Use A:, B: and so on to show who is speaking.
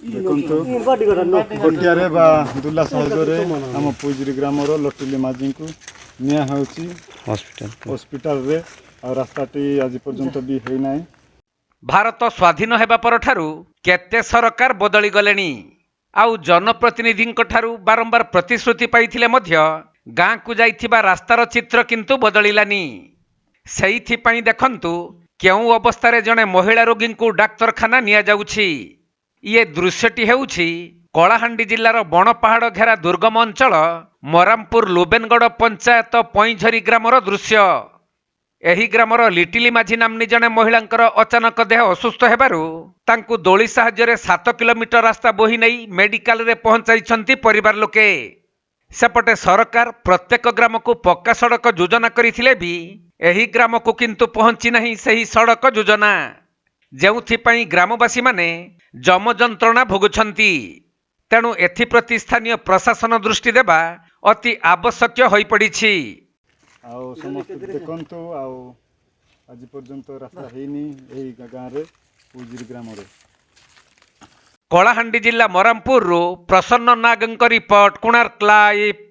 A: देखो गोटिया दुला साहय आम पुजरी ग्रामर लटुली माझी को निया हॉस्पिटल रे और रास्ताटी आज पर्यंत भी है ना।
B: भारत स्वाधीन हेबा परठारु केते सरकार बदली गलेनी आउ जनप्रतिनिधिंक ठारु बारंबार प्रतिश्रुति पाइथिले मध्य गाँ को जाइथिबा रास्तार चित्र किंतु बदलिलानी। सेइथि पई देखंतु केउ अवस्था जड़े महिला रोगी को डाक्तरखाना निया जाउछि। ये दृश्यटी हेउछि कलाहांडी जिल्लार बणपहाड़ घेरा दुर्गम अंचल मरामपुर लुबेनगढ़ पंचायत पैंझरी ग्रामर दृश्य। एही ग्रामर लिटिली माझी नामनी जने महिलांकर अचानक देह असुस्थ हेबारु तांकु दोली साहाय्य 7 किलोमीटर रास्ता बोही नहीं मेडिकल रे पहुंचाइछंती परिवार लोके। सेपटे सरकार प्रत्येक ग्राम को पक्का सड़क योजना करिथिले भी एही ग्राम को किंतु पहुंची नहीं सही सड़क योजना, जेउथिपाई ग्रामवासी माने जम जंत्रणा भोगुछंती। तेणु एथिप्रति स्थानीय प्रशासन दृष्टि देबा अति आवश्यक होई पड़िछि।
A: आउ समस्त देखंतु आउ आज पर्यंत रास्ता हेनी एही गाँ रे पुजरी ग्राम रे।
B: कलाहांडी जिला मरामपुर प्रसन्न नागंक रिपोर्ट कोणार्क लाइव।